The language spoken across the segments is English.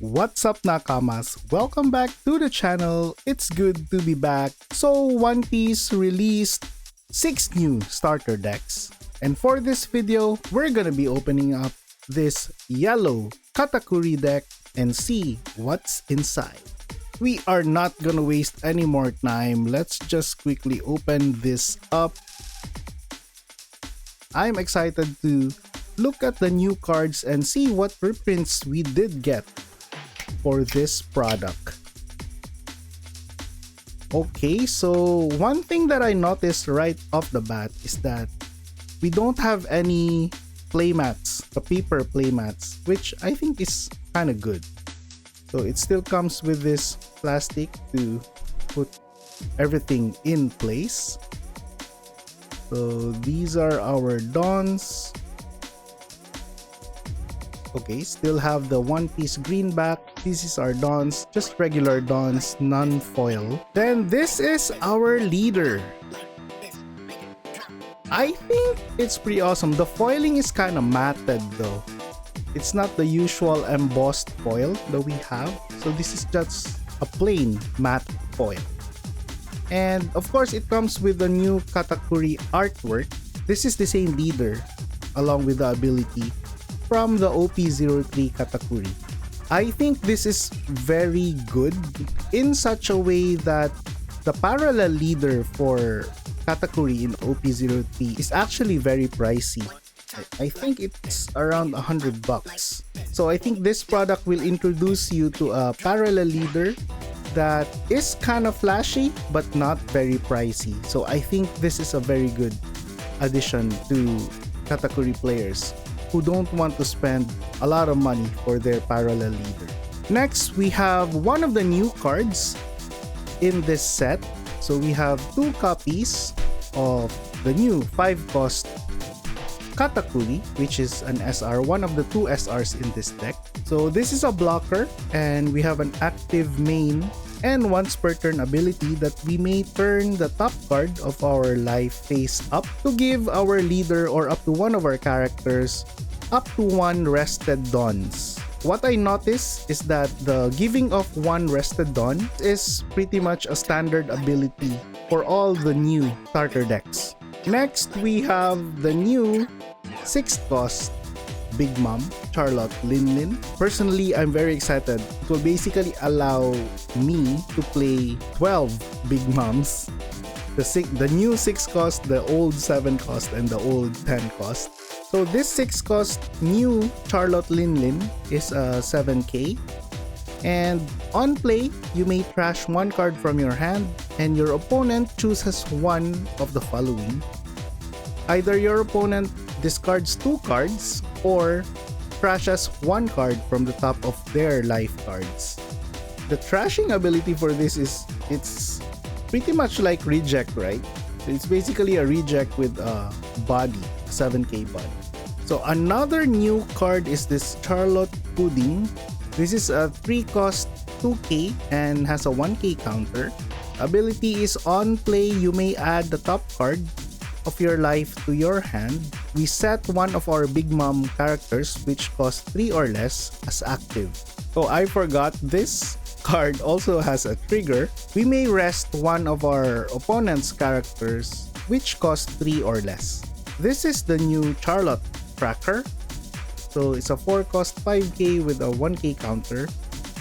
What's up nakamas? Welcome back to the channel. It's good to be back. So One Piece released 6 new starter decks. And for this video, we're gonna be opening up this yellow Katakuri deck and see what's inside. We are not gonna waste any more time. Let's just quickly open this up. I'm excited to look at the new cards and see what reprints we did get for this product. Okay, so one thing that I noticed right off the bat is that we don't have any playmats, the paper playmats, which I think is kind of good. So it still comes with this plastic to put everything in place. So these are our dons. Okay, still have the One Piece greenback. This is our dons, just regular dons, non-foil. Then this is our leader. I think it's pretty awesome. The foiling is kind of matted though. It's not the usual embossed foil that we have. So this is just a plain matte foil. And of course, it comes with the new Katakuri artwork. This is the same leader along with the ability from the OP03 Katakuri. I think this is very good in such a way that the parallel leader for Katakuri in OP03 is actually very pricey. I think it's around $100. So I think this product will introduce you to a parallel leader that is kind of flashy but not very pricey. So I think this is a very good addition to Katakuri players who don't want to spend a lot of money for their parallel leader. Next, we have one of the new cards in this set. So we have 2 copies of the new 5-cost Katakuri, which is an SR, one of the 2 SRs in this deck. So this is a blocker, and we have an active main and once per turn ability that we may turn the top card of our life face up to give our leader or up to one of our characters up to 1 rested dons. What I noticed is that the giving of 1 rested don is pretty much a standard ability for all the new starter decks. Next, we have the new 6th cost Big Mom, Charlotte Linlin. Personally, I'm very excited. It will basically allow me to play 12 Big Moms. The new 6 cost, the old 7 cost, and the old 10 cost. So this 6 cost new Charlotte Linlin is a 7k. And on play, you may trash 1 card from your hand and your opponent chooses one of the following. Either your opponent discards 2 cards or trashes 1 card from the top of their life cards. The trashing ability for this is, it's pretty much like reject, right? So it's basically a reject with a body, a 7k body. So another new card is this Charlotte Pudding. This is a 3-cost 2k and has a 1k counter. Ability is on play, you may add the top card of your life to your hand. We set one of our Big Mom characters which cost 3 or less as active. Oh, I forgot, this card also has a trigger. We may rest one of our opponent's characters which cost 3 or less. This is the new Charlotte Tracker. So it's a 4-cost 5k with a 1k counter.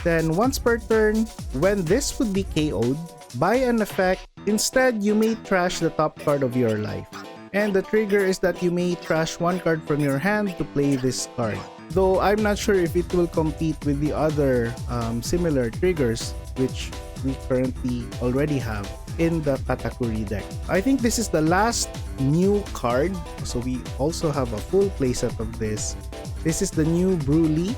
Then once per turn, when this would be KO'd by an effect, instead you may trash the top card of your life. And the trigger is that you may trash 1 card from your hand to play this card. Though I'm not sure if it will compete with the other similar triggers which we currently already have in the Katakuri deck. I think this is the last new card. So we also have a full playset of this. This is the new Broly.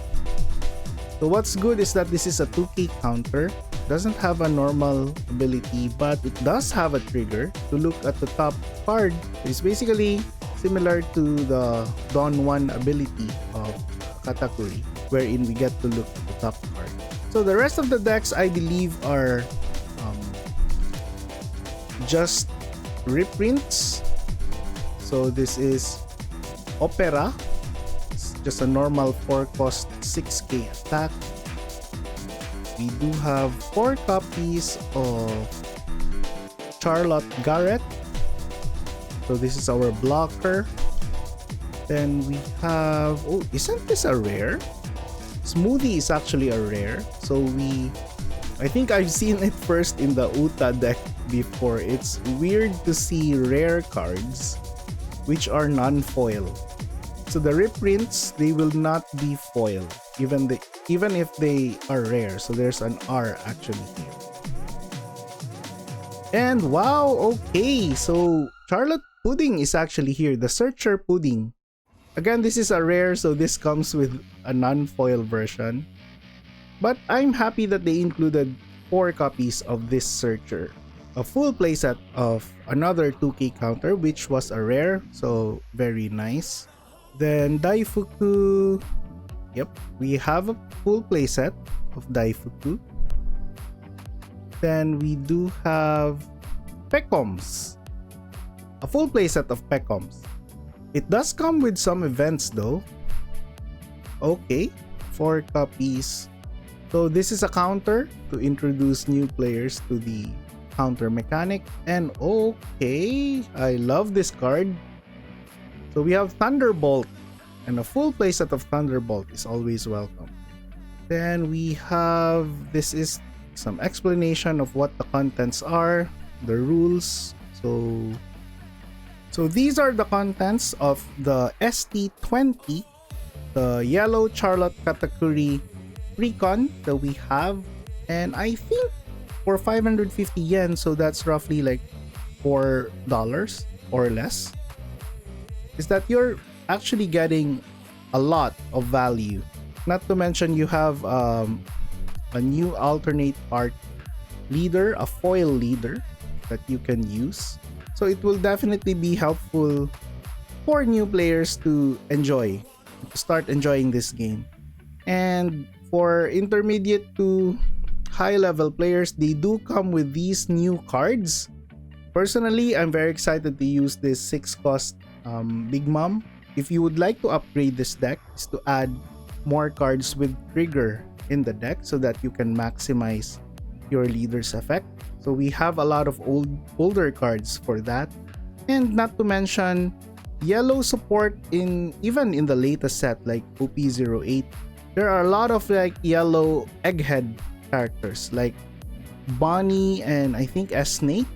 So what's good is that this is a 2k counter. Doesn't have a normal ability, but it does have a trigger to look at the top card. It's basically similar to the Don 1 ability of Katakuri, wherein we get to look at the top card. So the rest of the decks, I believe, are just reprints. So this is Opera. It's just a normal 4-cost 6k attack. We do have 4 copies of Charlotte Garrett. So this is our blocker. Then we have, oh, isn't this a rare? Smoothie is actually a rare. So I think I've seen it first in the Uta deck before. It's weird to see rare cards which are non-foil. So the reprints, they will not be foil even if they are rare. So there's an R actually here. And wow, okay, so Charlotte Pudding is actually here, the Searcher Pudding. Again, this is a rare, so this comes with a non-foil version. But I'm happy that they included 4 copies of this Searcher. A full playset of another 2K counter, which was a rare, so very nice. Then Daifuku. Yep, we have a full playset of Daifuku. Then we do have Pecoms. A full playset of Pecoms. It does come with some events though. Okay, 4 copies. So this is a counter to introduce new players to the counter mechanic. And okay, I love this card. So we have Thunderbolt, and a full playset of Thunderbolt is always welcome. Then we have, this is some explanation of what the contents are, the rules. So these are the contents of the ST-20, the yellow Charlotte Katakuri Recon that we have. And I think for 550 yen, so that's roughly like $4 or less, is that you're actually getting a lot of value. Not to mention you have a new alternate art leader, a foil leader that you can use. So it will definitely be helpful for new players to start enjoying this game. And for intermediate to high level players, they do come with these new cards. Personally, I'm very excited to use this 6 cost Big Mom. If you would like to upgrade this deck, is to add more cards with trigger in the deck so that you can maximize your leader's effect. So we have a lot of older cards for that. And not to mention yellow support even in the latest set like OP08. There are a lot of like yellow egghead characters like Bonnie and I think Snake,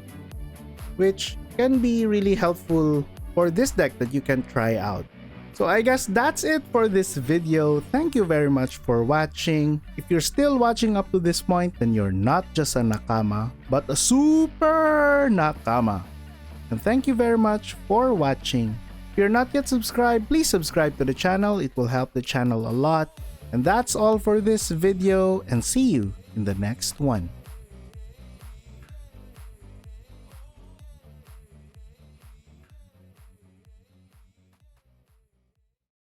which can be really helpful for this deck that you can try out. So I guess that's it for this video. Thank you very much for watching. If you're still watching up to this point, then you're not just a nakama, but a super nakama. And thank you very much for watching. If you're not yet subscribed, please subscribe to the channel. It will help the channel a lot. And that's all for this video, and see you in the next one.